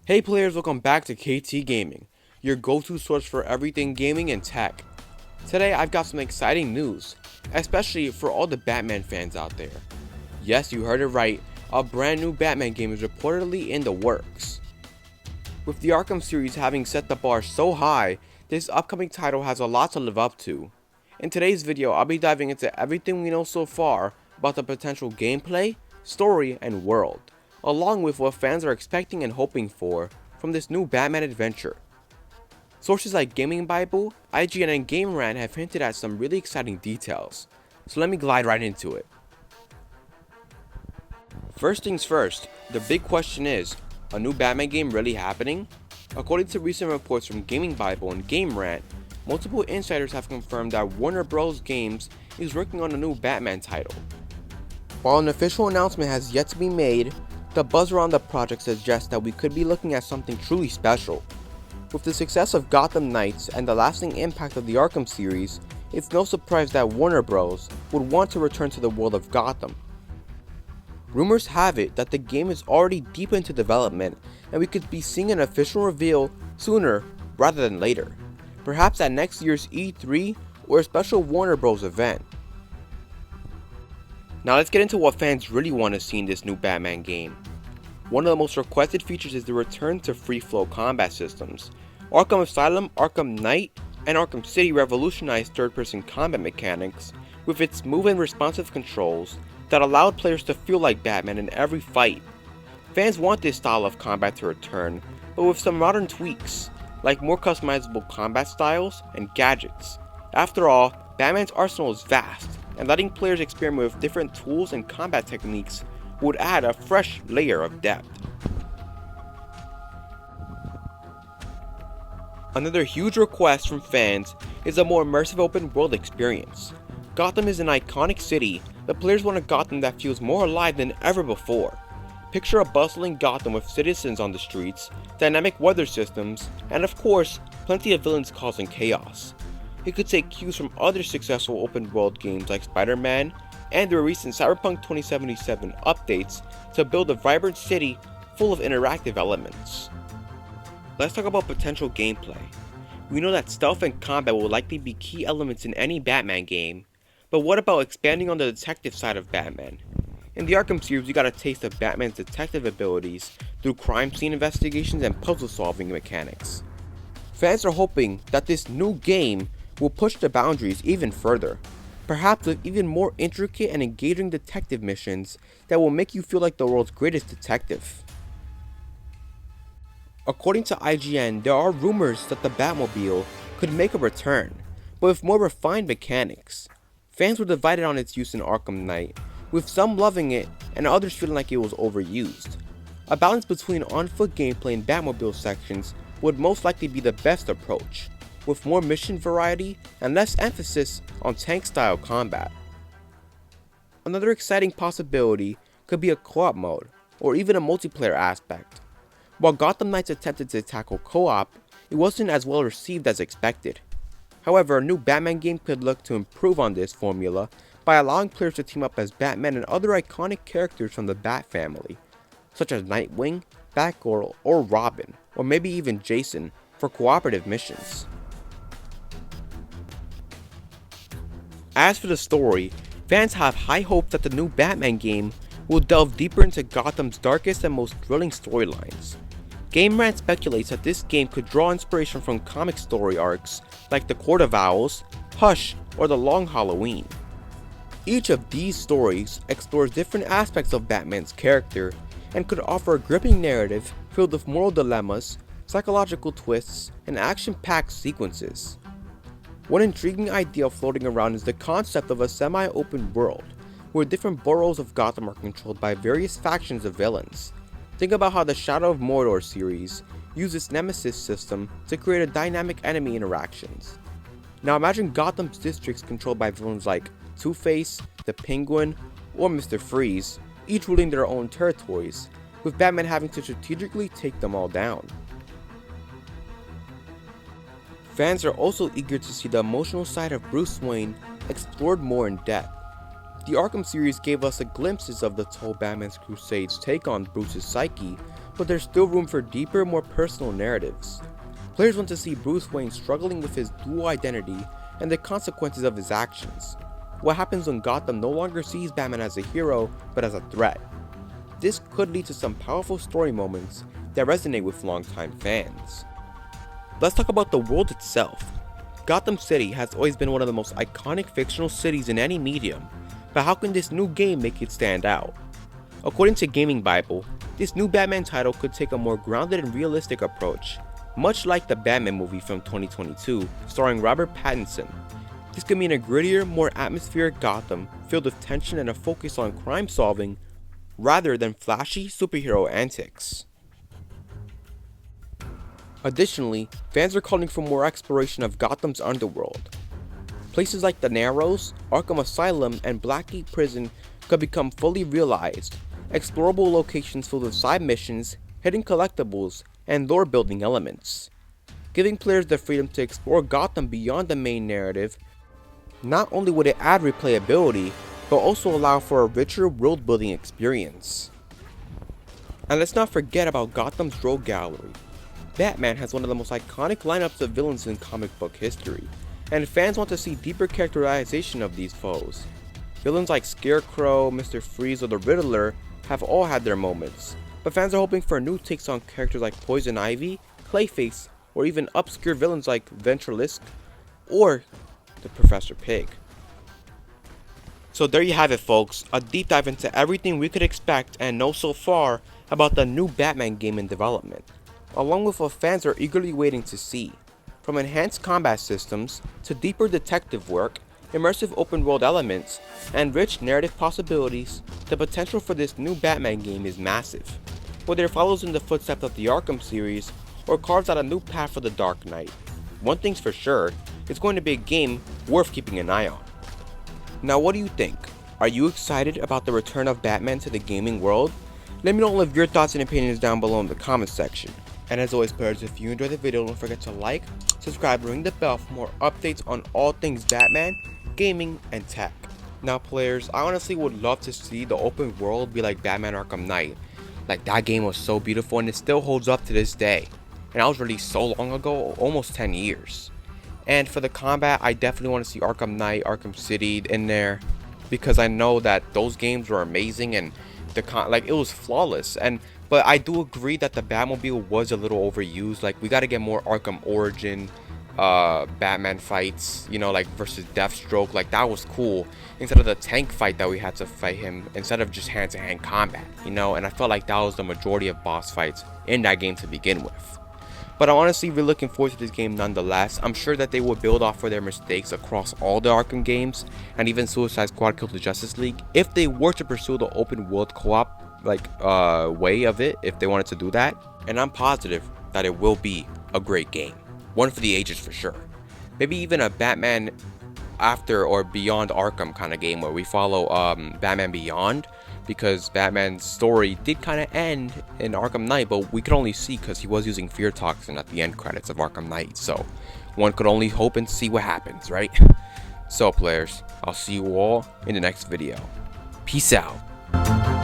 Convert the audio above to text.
Hey players, welcome back to KT Gaming, your go-to source for everything gaming and tech. Today I've got some exciting news, especially for all the Batman fans out there. Yes, you heard it right, a brand new Batman game is reportedly in the works. With the Arkham series having set the bar so high, this upcoming title has a lot to live up to. In today's video, I'll be diving into everything we know so far about the potential gameplay, story, and world, along with what fans are expecting and hoping for from this new Batman adventure. Sources like Gaming Bible, IGN, and Game Rant have hinted at some really exciting details, so let me glide right into it. First things first, the big question is, a new Batman game really happening? According to recent reports from Gaming Bible and Game Rant, multiple insiders have confirmed that Warner Bros. Games is working on a new Batman title. While an official announcement has yet to be made, the buzz around the project suggests that we could be looking at something truly special. With the success of Gotham Knights and the lasting impact of the Arkham series, it's no surprise that Warner Bros. Would want to return to the world of Gotham. Rumors have it that the game is already deep into development and we could be seeing an official reveal sooner rather than later, perhaps at next year's E3 or a special Warner Bros. Event. Now let's get into what fans really want to see in this new Batman game. One of the most requested features is the return to free-flow combat systems. Arkham Asylum, Arkham Knight, and Arkham City revolutionized third-person combat mechanics with its smooth and responsive controls that allowed players to feel like Batman in every fight. Fans want this style of combat to return, but with some modern tweaks, like more customizable combat styles and gadgets. After all, Batman's arsenal is vast, and letting players experiment with different tools and combat techniques would add a fresh layer of depth. Another huge request from fans is a more immersive open world experience. Gotham is an iconic city, but players want a Gotham that feels more alive than ever before. Picture a bustling Gotham with citizens on the streets, dynamic weather systems, and of course, plenty of villains causing chaos. It could take cues from other successful open world games like Spider-Man and their recent Cyberpunk 2077 updates to build a vibrant city full of interactive elements. Let's talk about potential gameplay. We know that stealth and combat will likely be key elements in any Batman game, but what about expanding on the detective side of Batman? In the Arkham series, we got a taste of Batman's detective abilities through crime scene investigations and puzzle solving mechanics. Fans are hoping that this new game will push the boundaries even further, perhaps with even more intricate and engaging detective missions that will make you feel like the world's greatest detective. According to IGN, there are rumors that the Batmobile could make a return, but with more refined mechanics. Fans were divided on its use in Arkham Knight, with some loving it and others feeling like it was overused. A balance between on-foot gameplay and Batmobile sections would most likely be the best approach, with more mission variety and less emphasis on tank-style combat. Another exciting possibility could be a co-op mode, or even a multiplayer aspect. While Gotham Knights attempted to tackle co-op, it wasn't as well received as expected. However, a new Batman game could look to improve on this formula by allowing players to team up as Batman and other iconic characters from the Bat family, such as Nightwing, Batgirl, or Robin, or maybe even Jason, for cooperative missions. As for the story, fans have high hopes that the new Batman game will delve deeper into Gotham's darkest and most thrilling storylines. Game Rant speculates that this game could draw inspiration from comic story arcs like The Court of Owls, Hush, or The Long Halloween. Each of these stories explores different aspects of Batman's character and could offer a gripping narrative filled with moral dilemmas, psychological twists, and action-packed sequences. One intriguing idea floating around is the concept of a semi-open world, where different boroughs of Gotham are controlled by various factions of villains. Think about how the Shadow of Mordor series used its Nemesis system to create a dynamic enemy interactions. Now imagine Gotham's districts controlled by villains like Two-Face, the Penguin, or Mr. Freeze, each ruling their own territories, with Batman having to strategically take them all down. Fans are also eager to see the emotional side of Bruce Wayne explored more in depth. The Arkham series gave us glimpses of the toll Batman's crusades take on Bruce's psyche but there's still room for deeper, more personal narratives. Players want to see Bruce Wayne struggling with his dual identity and the consequences of his actions. What happens when Gotham no longer sees Batman as a hero, but as a threat? This could lead to some powerful story moments that resonate with longtime fans. Let's talk about the world itself. Gotham City has always been one of the most iconic fictional cities in any medium, but how can this new game make it stand out? According to Gaming Bible, this new Batman title could take a more grounded and realistic approach, much like the Batman movie from 2022 starring Robert Pattinson. This could mean a grittier, more atmospheric Gotham filled with tension and a focus on crime solving rather than flashy superhero antics. Additionally, fans are calling for more exploration of Gotham's underworld. Places like the Narrows, Arkham Asylum, and Blackgate Prison could become fully realized, explorable locations filled with side missions, hidden collectibles, and lore-building elements. Giving players the freedom to explore Gotham beyond the main narrative, not only would it add replayability, but also allow for a richer world-building experience. And let's not forget about Gotham's Rogue Gallery. Batman has one of the most iconic lineups of villains in comic book history, and fans want to see deeper characterization of these foes. Villains like Scarecrow, Mr. Freeze, or the Riddler have all had their moments, but fans are hoping for new takes on characters like Poison Ivy, Clayface, or even obscure villains like Ventriloquist or the Professor Pig. So there you have it, folks, a deep dive into everything we could expect and know so far about the new Batman game in development, along with what fans are eagerly waiting to see. From enhanced combat systems, to deeper detective work, immersive open world elements, and rich narrative possibilities, the potential for this new Batman game is massive. Whether it follows in the footsteps of the Arkham series, or carves out a new path for the Dark Knight, one thing's for sure, it's going to be a game worth keeping an eye on. Now what do you think? Are you excited about the return of Batman to the gaming world? Let me know all of your thoughts and opinions down below in the comment section. And as always, players, if you enjoyed the video, don't forget to like, subscribe, and ring the bell for more updates on all things Batman, gaming, and tech. Now players, I honestly would love to see the open world be like Batman Arkham Knight. Like, that game was so beautiful and it still holds up to this day. And that was released so long ago, almost 10 years. And for the combat, I definitely want to see Arkham Knight, Arkham City in there, because I know that those games were amazing and it was flawless. But I do agree that the Batmobile was a little overused. Like, we got to get more Arkham Origin Batman fights, you know, like versus Deathstroke. Like, that was cool, instead of the tank fight that we had to fight him, instead of just hand-to-hand combat, you know. And I felt like that was the majority of boss fights in that game to begin with. But I'm honestly really looking forward to this game nonetheless. I'm sure that they will build off for their mistakes across all the Arkham games, and even Suicide Squad Kill the Justice League, if they were to pursue the open world co-op way of it, if they wanted to do that. And I'm positive that it will be a great game, one for the ages for sure. Maybe even a Batman After or Beyond Arkham kind of game, where we follow Batman Beyond, because Batman's story did kind of end in Arkham Knight, but we could only see because he was using fear toxin at the end credits of Arkham Knight, so one could only hope and see what happens, right? So players, I'll see you all in the next video. Peace out.